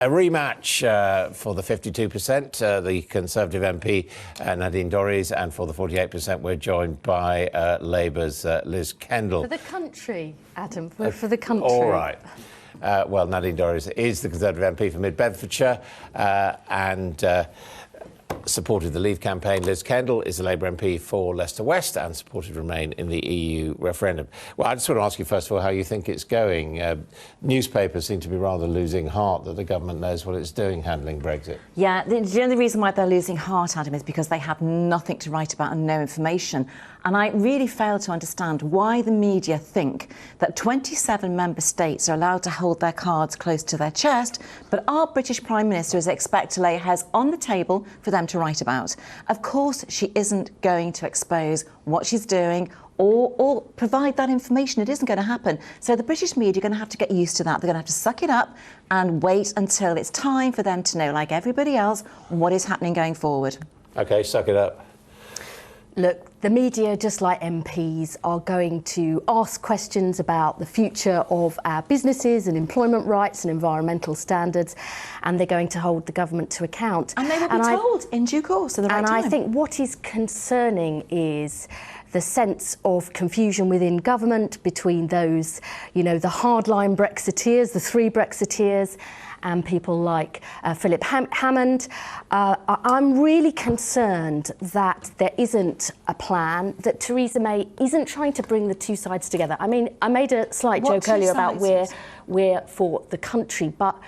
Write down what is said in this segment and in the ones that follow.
A rematch for the 52%, the Conservative MP Nadine Dorries, and for the 48%, we're joined by Labour's Liz Kendall. For the country, Adam, for the country. All right. Well, Nadine Dorries is the Conservative MP for Mid-Bedfordshire and supported the Leave campaign. Liz Kendall is the Labour MP for Leicester West and supported Remain in the EU referendum. Well, I just want to ask you, first of all, how you think it's going. Newspapers seem to be rather losing heart that the government knows what it's doing handling Brexit. Yeah, the only reason why they're losing heart, Adam, is because they have nothing to write about and no information. And I really fail to understand why the media think that 27 member states are allowed to hold their cards close to their chest, but our British Prime Minister is expected to lay hers on the table for them to write about. Of course, she isn't going to expose what she's doing or provide that information. It isn't going to happen. So the British media are going to have to get used to that. They're going to have to suck it up and wait until it's time for them to know, like everybody else, what is happening going forward. OK, suck it up. Look, the media, just like MPs, are going to ask questions about the future of our businesses and employment rights and environmental standards, and they're going to hold the government to account. And they will be told in due course at the right time. And I think what is concerning is the sense of confusion within government between those, you know, the hardline Brexiteers, the three Brexiteers, and people like Philip Hammond. I'm really concerned that there isn't a plan, that Theresa May isn't trying to bring the two sides together. I mean, I made a slight joke earlier about we're for the country, but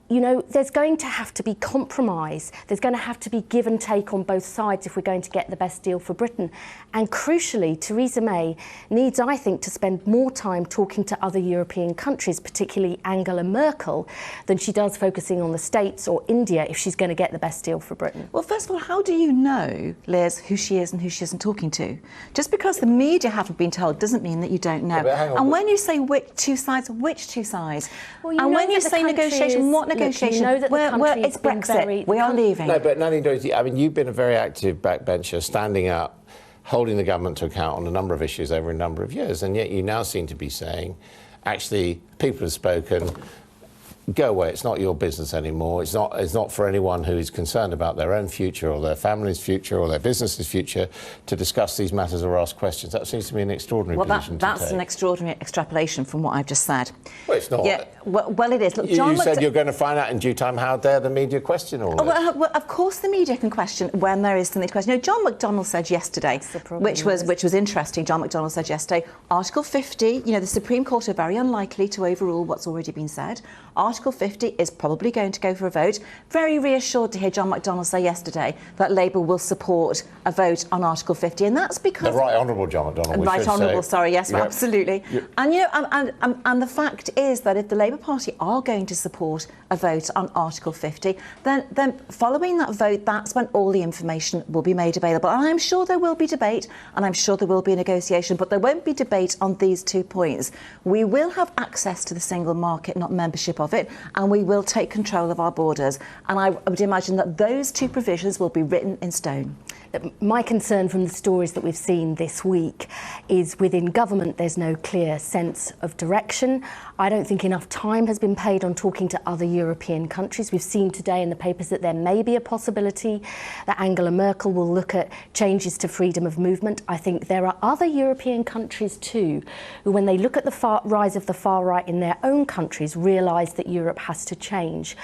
you know, there's going to have to be compromise. There's going to have to be give and take on both sides if we're going to get the best deal for Britain. And crucially, Theresa May needs, I think, to spend more time talking to other European countries, particularly Angela Merkel, than she does focusing on the States or India if she's going to get the best deal for Britain. Well, first of all, how do you know, Liz, who she is and who she isn't talking to? Just because the media haven't been told doesn't mean that you don't know. Yeah, and when you say which two sides? Well, and when you say negotiation, what negotiation? You know that it's Brexit. We are leaving. No, but Nadine Dorries, I mean, you've been a very active backbencher, standing up, holding the government to account on a number of issues over a number of years, and yet you now seem to be saying, actually, people have spoken, go away, it's not your business anymore. It's not for anyone who is concerned about their own future or their family's future or their business's future to discuss these matters or ask questions. That seems to be an extraordinary position to take. That's an extraordinary extrapolation from what I've just said. Well, it's not. Yeah, well, it is. Look, you said you're going to find out in due time. How dare the media question all this? Well, of course the media can question when there is something to question. You know, John McDonnell said yesterday, which was interesting. John McDonnell said yesterday, Article 50, you know, the Supreme Court are very unlikely to overrule what's already been said. Article 50 is probably going to go for a vote. Very reassured to hear John McDonnell say yesterday that Labour will support a vote on Article 50, and that's because the Right Honourable John McDonnell. Right Honourable, sorry, yes, yep. Absolutely. Yep. And you know, and the fact is that if the Labour Party are going to support a vote on Article 50, then following that vote, that's when all the information will be made available. And I'm sure there will be debate, and I'm sure there will be a negotiation, but there won't be debate on these 2 points. We will have access to the single market, not membership of it, and we will take control of our borders. And I would imagine that those two provisions will be written in stone. My concern from the stories that we've seen this week is within government there's no clear sense of direction. I don't think enough time has been paid on talking to other European countries. We've seen today in the papers that there may be a possibility that Angela Merkel will look at changes to freedom of movement. I think there are other European countries too who, when they look at the rise of the far right in their own countries, realise that Europe has to change.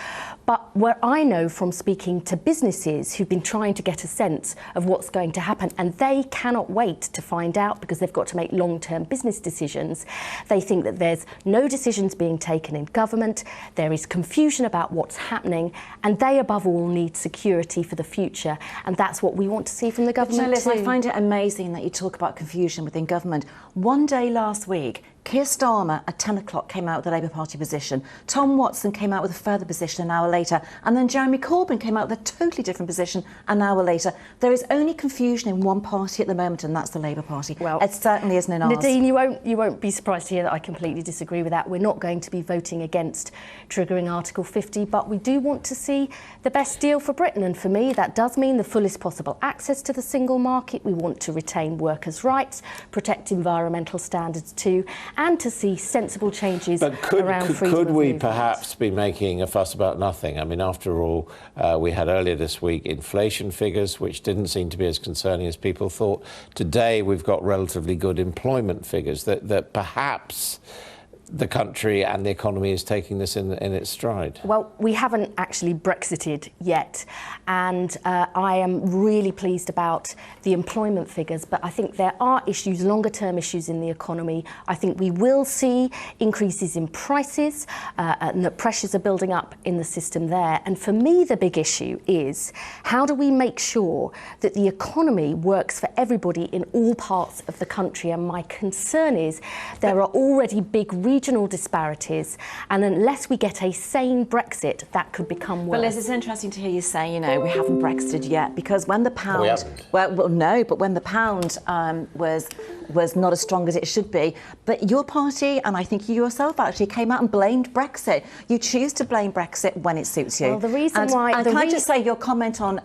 But what I know from speaking to businesses who've been trying to get a sense of what's going to happen, and they cannot wait to find out because they've got to make long-term business decisions. They think that there's no decisions being taken in government, there is confusion about what's happening, and they above all need security for the future, and that's what we want to see from the government too. I find it amazing that you talk about confusion within government. One day last week, Keir Starmer at 10 o'clock came out with the Labour Party position. Tom Watson came out with a further position an hour later. And then Jeremy Corbyn came out with a totally different position an hour later. There is only confusion in one party at the moment, and that's the Labour Party. Well, it certainly isn't in ours. Nadine, you won't be surprised to hear that I completely disagree with that. We're not going to be voting against triggering Article 50, but we do want to see the best deal for Britain. And for me, that does mean the fullest possible access to the single market. We want to retain workers' rights, protect environmental standards too, and to see sensible changes but around freedom could of we movement. perhaps be making a fuss about nothing? I mean, after all, we had earlier this week inflation figures, which didn't seem to be as concerning as people thought. Today, we've got relatively good employment figures that perhaps the country and the economy is taking this in its stride. Well, we haven't actually Brexited yet, and I am really pleased about the employment figures, but I think there are issues, longer-term issues in the economy. I think we will see increases in prices, and that pressures are building up in the system there. And for me, the big issue is how do we make sure that the economy works for everybody in all parts of the country? And my concern is there are already big regional disparities, and unless we get a sane Brexit, that could become worse. But Liz, it's interesting to hear you say, you know, we haven't Brexited yet, because when the pound... We haven't. Well, no, but when the pound was not as strong as it should be, but your party, and I think you yourself actually, came out and blamed Brexit. You choose to blame Brexit when it suits you. Well, the reason and, why... And can I just say, your comment on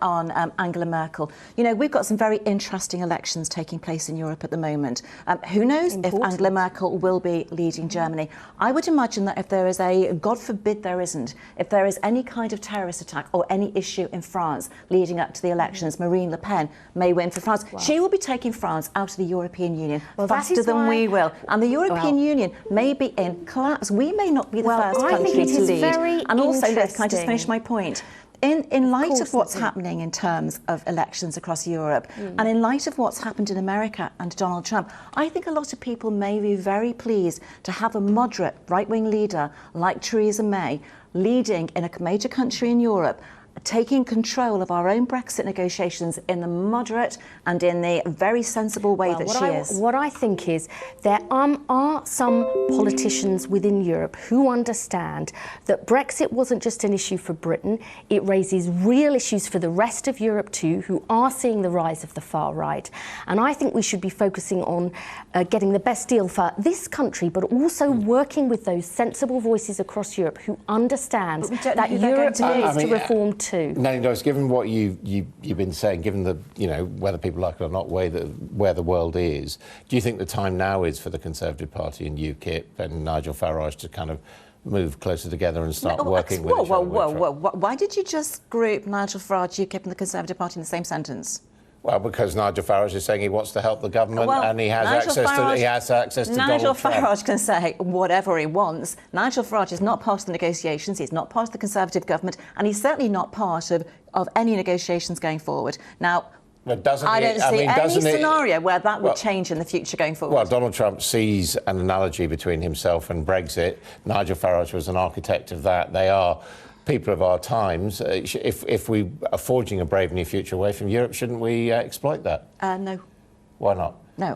Angela Merkel, you know, we've got some very interesting elections taking place in Europe at the moment. Who knows if Angela Merkel will be leading Germany? I would imagine that if there is a, God forbid there isn't, if there is any kind of terrorist attack or any issue in France leading up to the elections, Marine Le Pen may win for France. Wow. She will be taking France out of the European Union faster than why... we will. And the European Union may be in collapse. We may not be the first country to lead. And also, Liz, can I just finish my point? In light of what's happening in terms of elections across Europe, and in light of what's happened in America and Donald Trump, I think a lot of people may be very pleased to have a moderate right-wing leader like Theresa May leading in a major country in Europe, taking control of our own Brexit negotiations in the moderate and in the very sensible way that she is. What I think is there are some politicians within Europe who understand that Brexit wasn't just an issue for Britain, it raises real issues for the rest of Europe too, who are seeing the rise of the far right. And I think we should be focusing on getting the best deal for this country, but also working with those sensible voices across Europe who understand that Europe needs to reform too. Nadine Dorries, given what you've been saying, given the, you know, whether people like it or not, where the world is, do you think the time now is for the Conservative Party and UKIP and Nigel Farage to kind of move closer together and start working with each other? Whoa. Why did you just group Nigel Farage, UKIP and the Conservative Party in the same sentence? Well, because Nigel Farage is saying he wants to help the government, and he has access to Nigel Donald Trump. Farage can say whatever he wants. Nigel Farage is not part of the negotiations. He's not part of the Conservative government, and he's certainly not part of any negotiations going forward. Now, I don't see any scenario where that would change in the future going forward. Well, Donald Trump sees an analogy between himself and Brexit. Nigel Farage was an architect of that. They are people of our times. If we are forging a brave new future away from Europe, shouldn't we exploit that? No. Why not? No.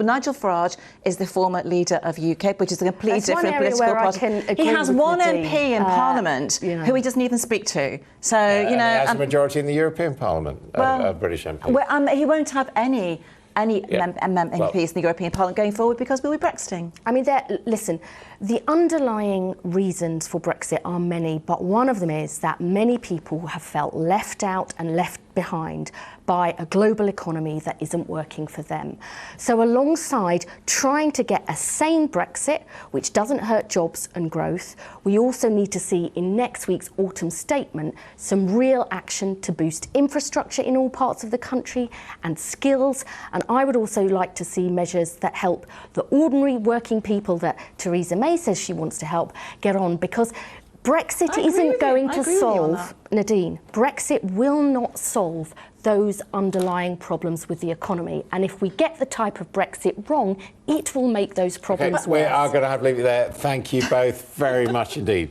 Nigel Farage is the former leader of UKIP, which is a completely different political party. He has one MP in Parliament who he doesn't even speak to. So, you know... And he has a majority in the European Parliament, a British MP. Well, he won't have any MPs in the European Parliament going forward because we'll be Brexiting. I mean, listen, the underlying reasons for Brexit are many, but one of them is that many people have felt left out and left behind by a global economy that isn't working for them. So alongside trying to get a sane Brexit, which doesn't hurt jobs and growth, we also need to see in next week's autumn statement some real action to boost infrastructure in all parts of the country and skills. And I would also like to see measures that help the ordinary working people that Theresa May says she wants to help get on, because Brexit isn't going to solve, Nadine, Brexit will not solve those underlying problems with the economy. And if we get the type of Brexit wrong, it will make those problems worse. We are going to have to leave it there. Thank you both very much indeed.